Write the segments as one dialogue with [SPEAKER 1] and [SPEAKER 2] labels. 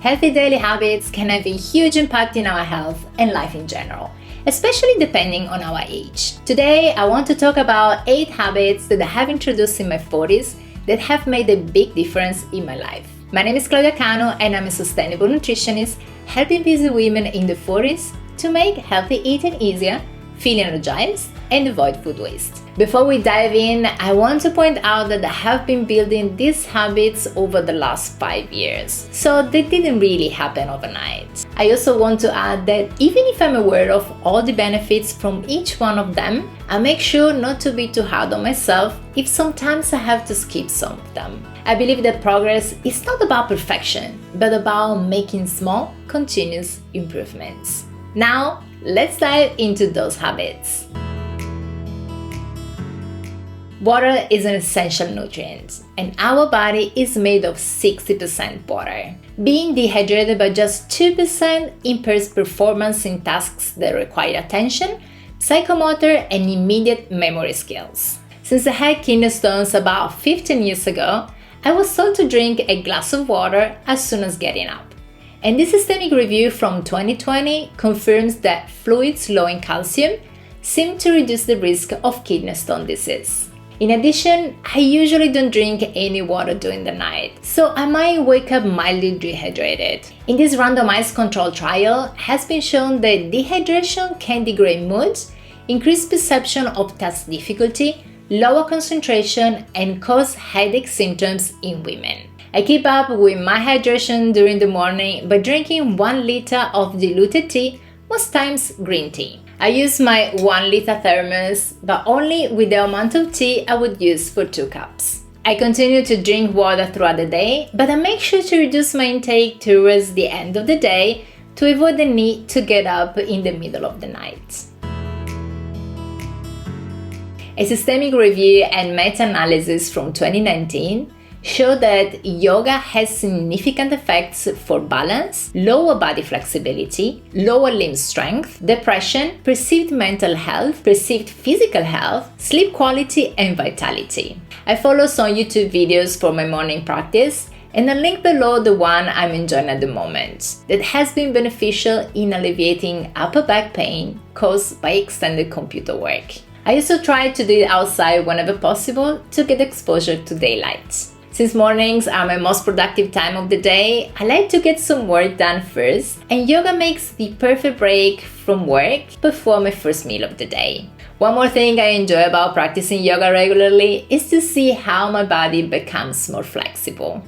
[SPEAKER 1] Healthy daily habits can have a huge impact in our health and life in general, especially depending on our age. Today, I want to talk about 8 habits that I have introduced in my 40s that have made a big difference in my life. My name is Claudia Cano and I'm a sustainable nutritionist helping busy women in the 40s to make healthy eating easier, feel energized, and avoid food waste. Before we dive in, I want to point out that I have been building these habits over the last 5 years, so they didn't really happen overnight. I also want to add that even if I'm aware of all the benefits from each one of them, I make sure not to be too hard on myself if sometimes I have to skip some of them. I believe that progress is not about perfection, but about making small, continuous improvements. Now, let's dive into those habits. Water is an essential nutrient, and our body is made of 60% water. Being dehydrated by just 2% impairs performance in tasks that require attention, psychomotor, and immediate memory skills. Since I had kidney stones about 15 years ago, I was told to drink a glass of water as soon as getting up. And this systemic review from 2020 confirms that fluids low in calcium seem to reduce the risk of kidney stone disease. In addition, I usually don't drink any water during the night, so I might wake up mildly dehydrated. In this randomized control trial, it has been shown that dehydration can degrade mood, increase perception of task difficulty, lower concentration, and cause headache symptoms in women. I keep up with my hydration during the morning by drinking 1 liter of diluted tea, most times green tea. I use my 1 liter thermos, but only with the amount of tea I would use for 2 cups. I continue to drink water throughout the day, but I make sure to reduce my intake towards the end of the day to avoid the need to get up in the middle of the night. A systemic review and meta-analysis from 2019 show that yoga has significant effects for balance, lower body flexibility, lower limb strength, depression, perceived mental health, perceived physical health, sleep quality, and vitality. I follow some YouTube videos for my morning practice, and I'll link below the one I'm enjoying at the moment that has been beneficial in alleviating upper back pain caused by extended computer work. I also try to do it outside whenever possible to get exposure to daylight. Since mornings are my most productive time of the day, I like to get some work done first, and yoga makes the perfect break from work before my first meal of the day. One more thing I enjoy about practicing yoga regularly is to see how my body becomes more flexible.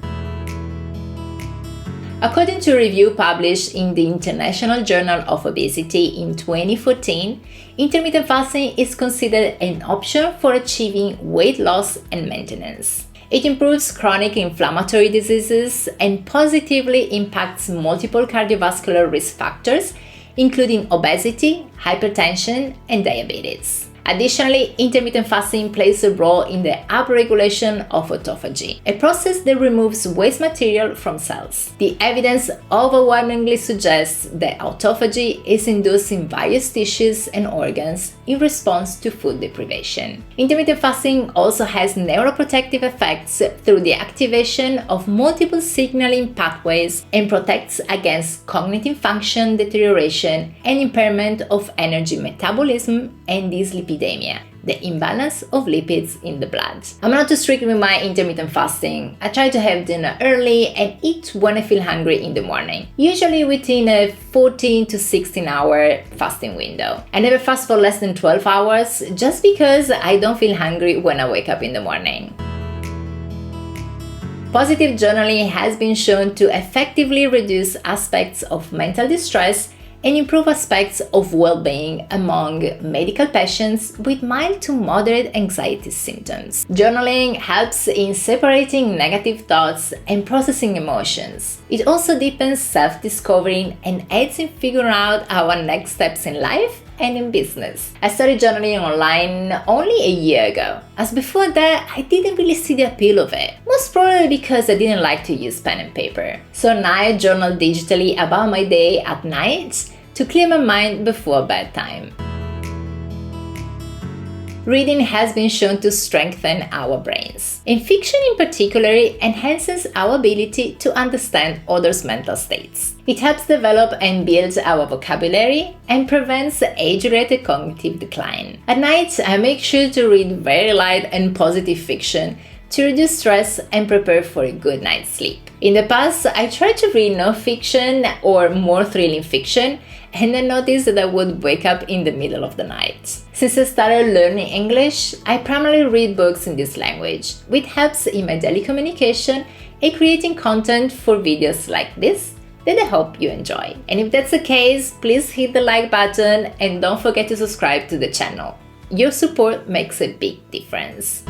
[SPEAKER 1] According to a review published in the International Journal of Obesity in 2014, intermittent fasting is considered an option for achieving weight loss and maintenance. It improves chronic inflammatory diseases and positively impacts multiple cardiovascular risk factors, including obesity, hypertension, and diabetes. Additionally, intermittent fasting plays a role in the upregulation of autophagy, a process that removes waste material from cells. The evidence overwhelmingly suggests that autophagy is induced in various tissues and organs in response to food deprivation. Intermittent fasting also has neuroprotective effects through the activation of multiple signaling pathways and protects against cognitive function deterioration and impairment of energy metabolism and dyslipidemia, the imbalance of lipids in the blood. I'm not too strict with my intermittent fasting. I try to have dinner early and eat when I feel hungry in the morning, usually within a 14 to 16 hour fasting window. I never fast for less than 12 hours just because I don't feel hungry when I wake up in the morning. Positive journaling has been shown to effectively reduce aspects of mental distress and improve aspects of well-being among medical patients with mild to moderate anxiety symptoms. Journaling helps in separating negative thoughts and processing emotions. It also deepens self-discovery and aids in figuring out our next steps in life and in business. I started journaling online only a year ago, as before that I didn't really see the appeal of it, most probably because I didn't like to use pen and paper. So now I journal digitally about my day at night to clear my mind before bedtime. Reading has been shown to strengthen our brains. And fiction in particular enhances our ability to understand others' mental states. It helps develop and build our vocabulary and prevents age-related cognitive decline. At night, I make sure to read very light and positive fiction to reduce stress and prepare for a good night's sleep. In the past, I tried to read non-fiction or more thrilling fiction, and I noticed that I would wake up in the middle of the night. Since I started learning English, I primarily read books in this language, which helps in my daily communication and creating content for videos like this that I hope you enjoy. And if that's the case, please hit the like button and don't forget to subscribe to the channel. Your support makes a big difference.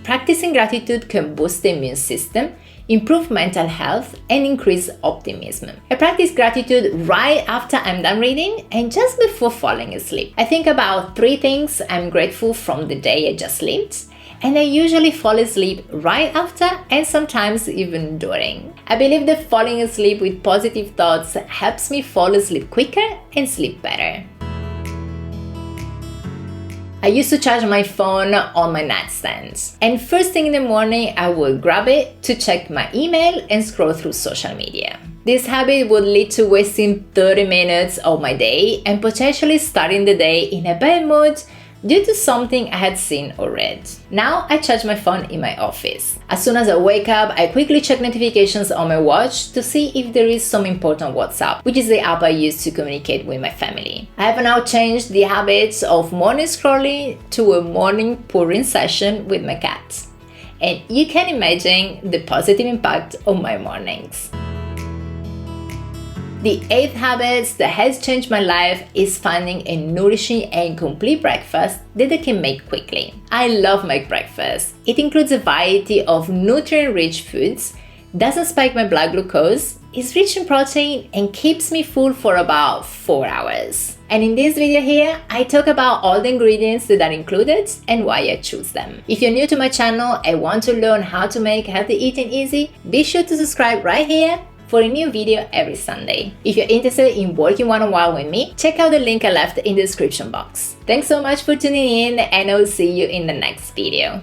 [SPEAKER 1] Practicing gratitude can boost the immune system, improve mental health, and increase optimism. I practice gratitude right after I'm done reading and just before falling asleep. I think about 3 things I'm grateful from the day I just lived, and I usually fall asleep right after and sometimes even during. I believe that falling asleep with positive thoughts helps me fall asleep quicker and sleep better. I used to charge my phone on my nightstand, and first thing in the morning I would grab it to check my email and scroll through social media. This habit would lead to wasting 30 minutes of my day and potentially starting the day in a bad mood due to something I had seen or read. Now I charge my phone in my office. As soon as I wake up, I quickly check notifications on my watch to see if there is some important WhatsApp, which is the app I use to communicate with my family. I have now changed the habits of morning scrolling to a morning pouring session with my cat. And you can imagine the positive impact on my mornings. The 8th habit that has changed my life is finding a nourishing and complete breakfast that I can make quickly. I love my breakfast. It includes a variety of nutrient-rich foods, doesn't spike my blood glucose, is rich in protein, and keeps me full for about 4 hours. And in this video here, I talk about all the ingredients that are included and why I choose them. If you're new to my channel and want to learn how to make healthy eating easy, be sure to subscribe right here for a new video every Sunday. If you're interested in working one-on-one with me, check out the link I left in the description box. Thanks so much for tuning in, and I will see you in the next video.